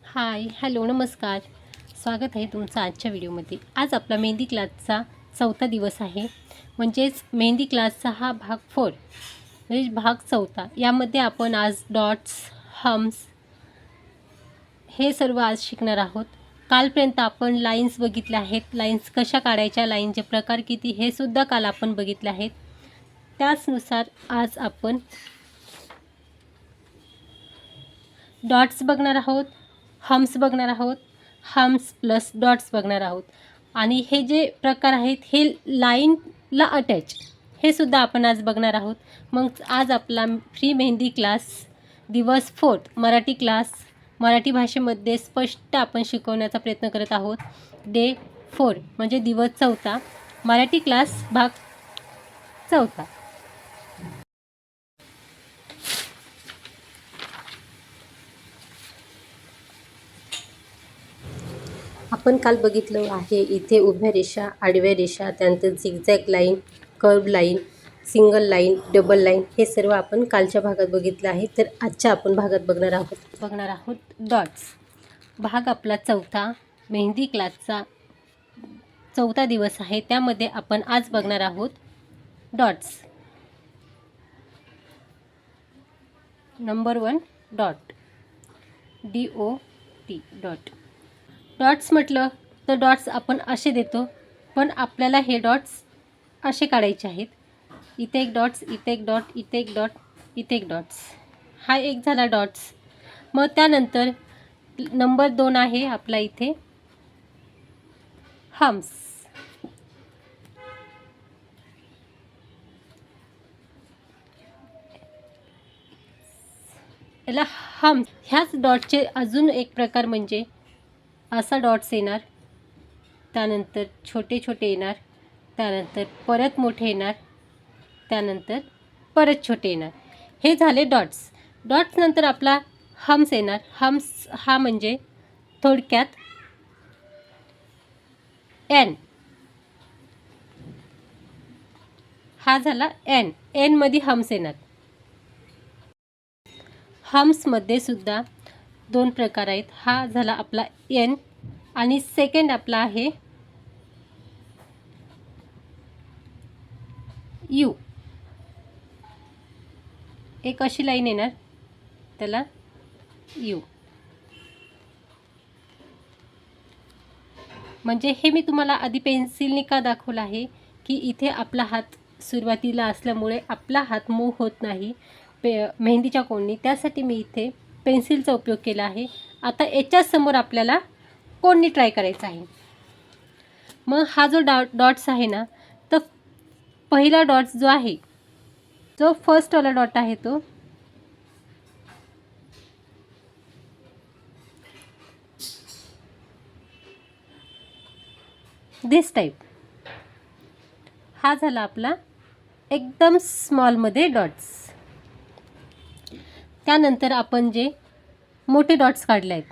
हाय, hello, नमस्कार. स्वागत आहे तुमचं आजच्या व्हिडिओमध्ये. आज आपला मेहंदी क्लासचा चौथा दिवस आहे. म्हणजेच मेहंदी क्लासचा हा भाग 4 म्हणजे भाग चौथा. यामध्ये आपण आज डॉट्स, हम्स हे सर्व आज शिकणार आहोत. कालपर्यंत आपण लाईन्स बघितल्या आहेत. लाईन्स कशा काढायच्या, लाईनचे प्रकार किती हे सुद्धा काल आपण बघितले आहेत. त्याचनुसार आज आपण डॉट्स बघणार आहोत, हम्स बघणार आहोत, हम्स प्लस डॉट्स बघणार आहोत. आणि हे जे प्रकार आहेत हे लाईनला अटॅच हे सुद्धा आपण आज बघणार आहोत. मग आज आपला फ्री मेहंदी क्लास दिवस 4 मराठी क्लास मराठी भाषेमध्ये स्पष्ट आपण शिकवण्याचा प्रयत्न करत आहोत. डे 4 म्हणजे दिवस चौथा, मराठी क्लास भाग चौथा. आपण काल बघितलं आहे इथे उभ्या रेषा, आडव्या रेषा, त्यानंतर zigzag line, curve line, single line, double line हे सर्व आपण कालच्या भागात बघितलं आहे. तर आजच्या आपण भागात बघणार आहोत डॉट्स. भाग आपला चौथा मेहंदी क्लासचा चौथा दिवस आहे. त्यामध्ये आपण आज बघणार आहोत dots. Number 1 dot, DOT dot. Dots म्हटलं तर डॉट्स आपण असे देतो, पण आपल्याला हे डॉट्स असे काढायचे आहेत. इथे एक डॉट्स, इथे एक डॉट, इथे एक डॉट, इथे एक डॉट्स. हा एक झाला डॉट्स. मग त्यानंतर नंबर 2 आहे आपला इथे हम्स. याला हम्स. ह्याच डॉटचे अजून एक प्रकार म्हणजे असा डॉट्स येणार, त्यानंतर छोटे छोटे येणार, त्यानंतर परत मोठे येणार, त्यानंतर परत छोटे येणार. हे झाले डॉट्स. डॉट्स नंतर आपला हम्स येणार. हम्स हा म्हणजे थोडक्यात एन. हा झाला एन. एनमध्ये हम्स येणार. हम्समध्ये सुद्धा 2 प्रकार आहेत. हा झाला आपला एन आणि सेकंड आपला आहे यू. एक अशी लाईन येणार, त्याला यू. म्हणजे हे मी तुम्हाला आधी पेन्सिलने का दाखवलं आहे की इथे आपला हात सुरुवातीला असल्यामुळे आपला हात मूव होत नाही मेहंदीच्या कोणनी. त्यासाठी मी इथे पेन्सिलचा उपयोग केला आहे. आता याच्याच समोर आपल्याला कोणनी ट्राय करायचा आहे. मग हा जो डॉट्स आहे ना, तर पहिला डॉट्स जो आहे, जो फर्स्टवाला डॉट आहे तो दिस टाईप. हा झाला आपला एकदम स्मॉलमध्ये डॉट्स. त्यानंतर आपण जे मोठे डॉट्स काढले आहेत,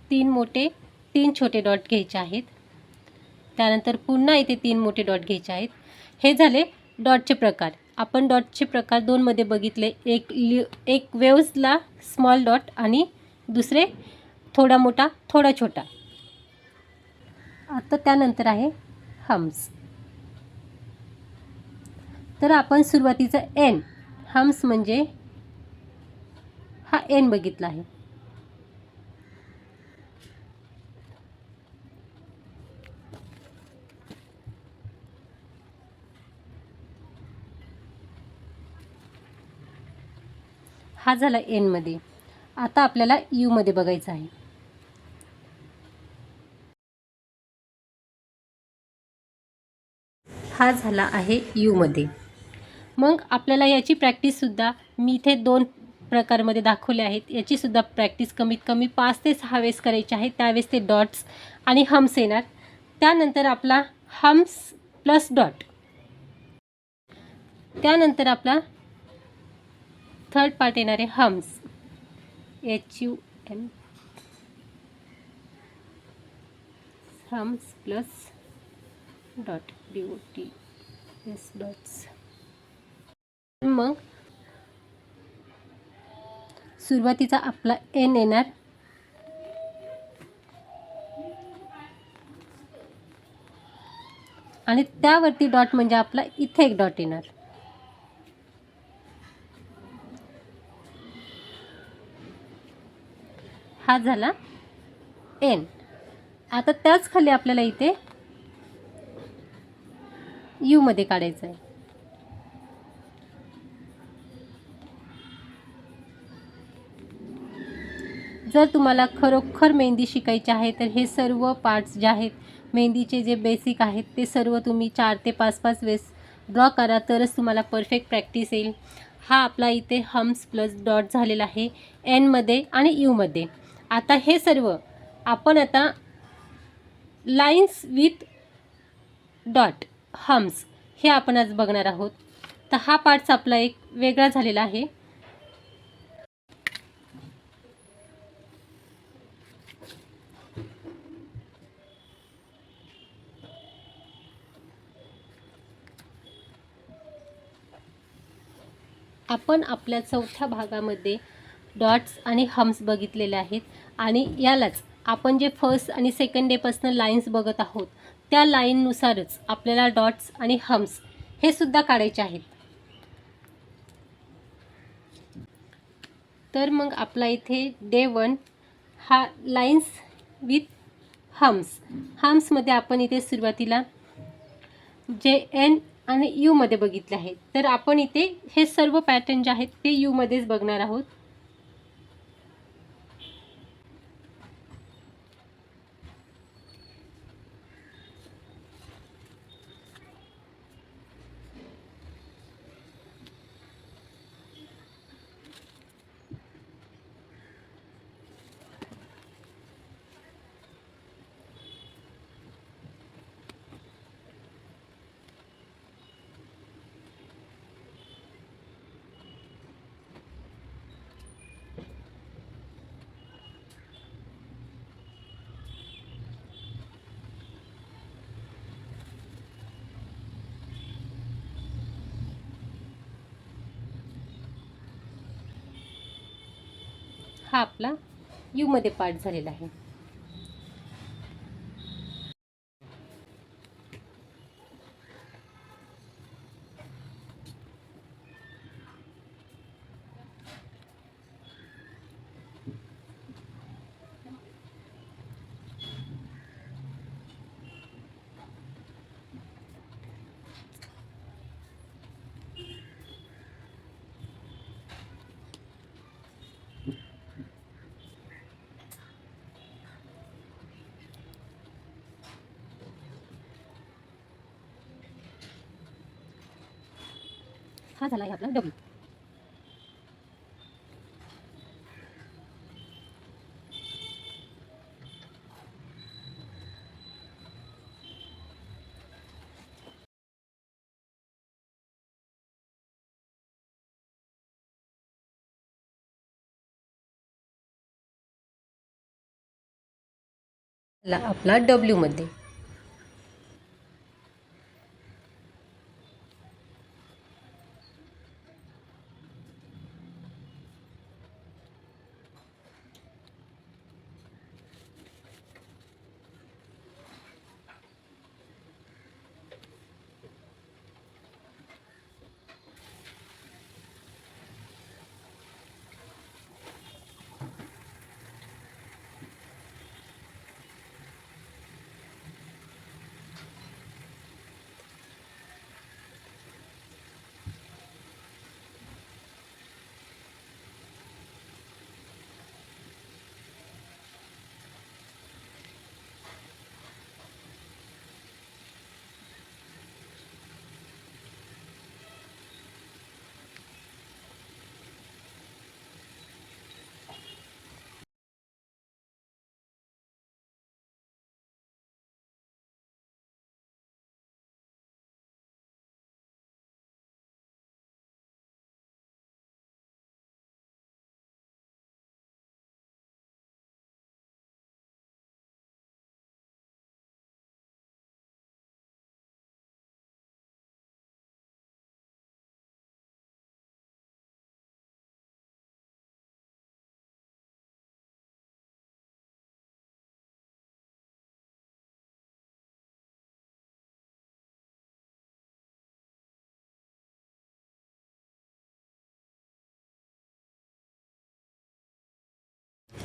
तीन मोठे 3 छोटे डॉट घ्यायचे आहेत. त्यानंतर पुन्हा इथे 3 मोठे डॉट घ्यायचे आहेत. हे झाले डॉटचे प्रकार. आपण डॉटचे प्रकार 2 मध्ये बघितले. एक वेव्सला स्मॉल डॉट आणि दुसरे थोडा मोठा थोडा छोटा. आता त्यानंतर आहे हम्स. तर आपण सुरुवातीचा एन, हम्स म्हणजे हा एन बघितला आहे. हा झाला एनमध्ये. आता आपल्याला यूमध्ये बघायचं आहे. हा झाला आहे यूमध्ये. मग आपल्याला याची प्रॅक्टिससुद्धा मी इथे 2 प्रकारमध्ये दाखवले आहेत. याचीसुद्धा प्रॅक्टिस कमीत कमी 5 ते 6 वेळेस करायची आहे. त्यावेळेस ते डॉट्स आणि हम्स येणार. त्यानंतर आपला हम्स प्लस डॉट. त्यानंतर आपला थर्ड पार्ट येणार आहे hums, HU M hums plus dot DOTS dots. मग सुरुवातीचा आपला एन येणार, आणि त्यावरती डॉट म्हणजे आपला इथे एक डॉट येणार. हा झाला एन. आता त्याच खाली आपल्याला इथे यू मध्ये काढायचं आहे. जर तुम्हाला खरोखर मेहंदी शिकायची आहे तर हे सर्व पार्ट्स जे आहेत मेहंदीचे जे बेसिक आहेत ते सर्व तुम्ही 4 ते 5 वेळेस ड्रॉ करा, तरच तुम्हाला परफेक्ट प्रॅक्टिस येईल. हा आपला इथे हम्स प्लस डॉट झालेला आहे एनमध्ये आणि यूमध्ये. आता हे सर्व आपण आता लाईन्स विथ डॉट हम्स हे आपण आज बघणार आहोत. तर हा पार्ट्स आपला एक वेगळा झालेला आहे. आपण आपल्या चौथ्या भागामध्ये डॉट्स आणि हम्स बघितलेले आहेत, आणि यालाच आपण जे फर्स्ट आणि सेकंड डेपासून लाईन्स बघत आहोत त्या लाईननुसारच आपल्याला डॉट्स आणि हम्स हे सुद्धा काढायचे आहेत. तर मग आपला इथे डे 1 हा लाईन्स विथ हम्समध्ये आपण इथे सुरुवातीला जे एन आणि यूमध्ये बघितले आहेत, तर आपण इथे हे सर्व पॅटर्न जे आहेत ते यूमध्येच बघणार आहोत. हा आपला यूमध्ये पार्ट झालेला आहे. हा झाला आहे आपला डब्ल्यू. आपला डब्ल्यूमध्ये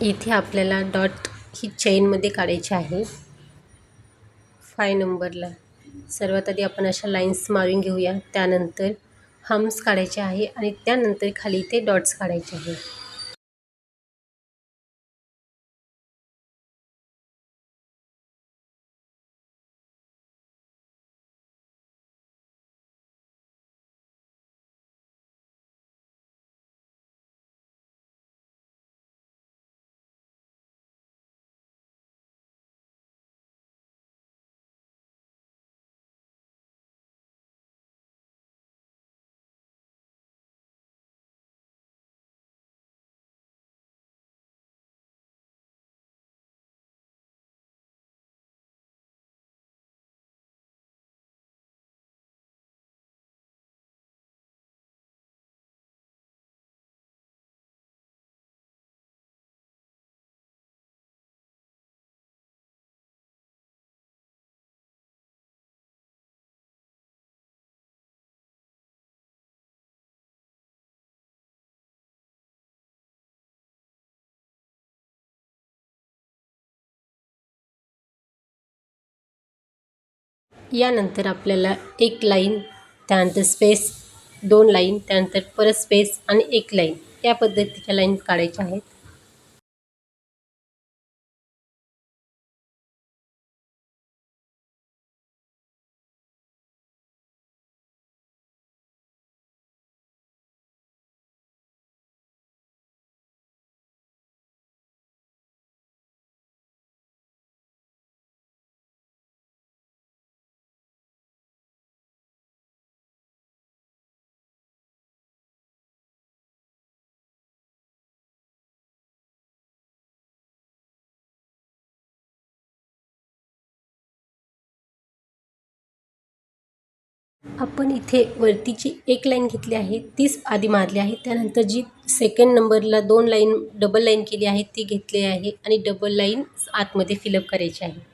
इथे आपल्याला डॉट ही चेनमध्ये काढायची आहे 5 नंबरला. सर्वात आधी आपण अशा लाईन्स मारून घेऊया. त्यानंतर हम्स काढायचे आहे आणि त्यानंतर खाली इथे डॉट्स काढायचे आहे. यानंतर आपल्याला एक लाईन, त्यानंतर स्पेस, 2 लाईन, त्यानंतर परत स्पेस आणि एक लाईन या पद्धतीच्या लाईन काढायच्या आहेत. आपण इथे वरतीची एक लाईन घेतली आहे तीच आधी मारली आहे. त्यानंतर जी सेकंड नंबरला 2 लाईन डबल लाईन केली आहे ती घेतली आहे आणि डबल लाईन आतमध्ये फिलअप करायची आहे.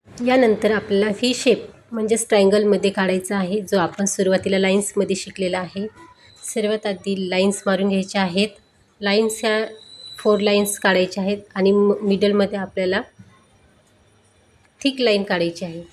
यानंतर आपल्याला व्ही शेप म्हणजेच ट्रायंगलमध्ये काढायचा आहे, जो आपण सुरुवातीला लाईन्समध्ये शिकलेला आहे. सर्वात आधी लाईन्स मारून घ्यायच्या आहेत. लाईन्स ह्या 4 लाईन्स काढायच्या आहेत आणि मिडलमध्ये आपल्याला थिक लाईन काढायची आहे.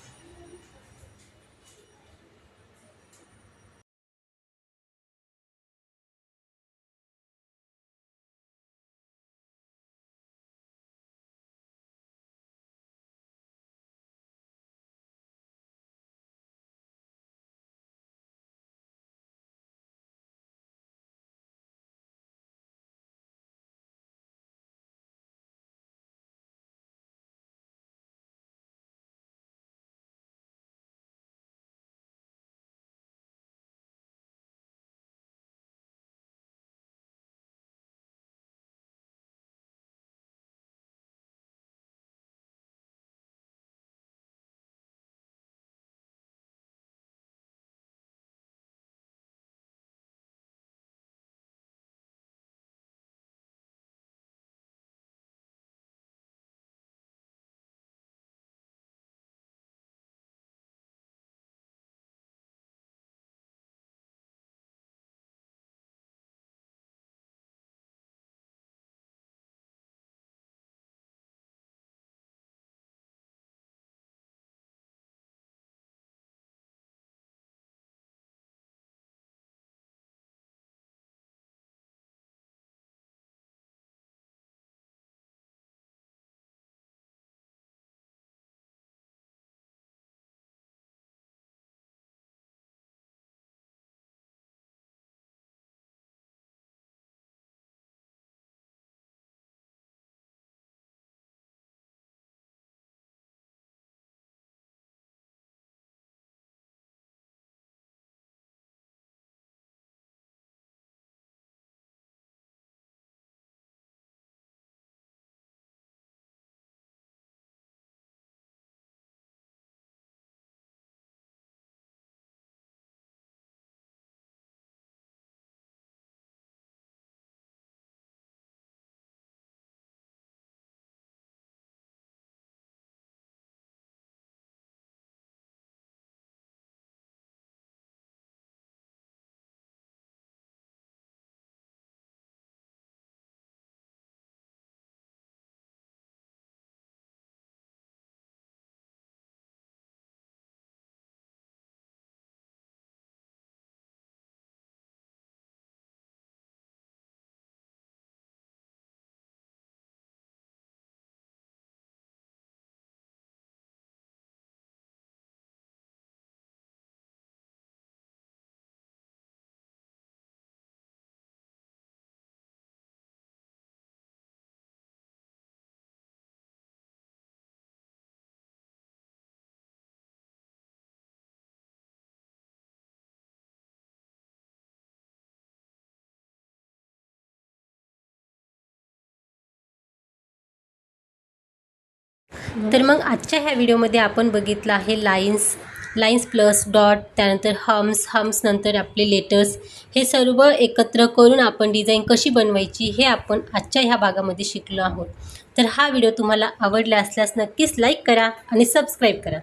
तर मग आजच्या ह्या व्हिडिओमध्ये आपण बघितलं आहे लाईन्स प्लस डॉट, त्यानंतर हम्स नंतर आपले लेटर्स, हे सर्व एकत्र करून आपण डिझाईन कशी बनवायची हे आपण आजच्या ह्या भागामध्ये शिकलो आहोत. तर हा व्हिडिओ तुम्हाला आवडला असल्यास नक्कीच लाईक करा आणि सबस्क्राईब करा.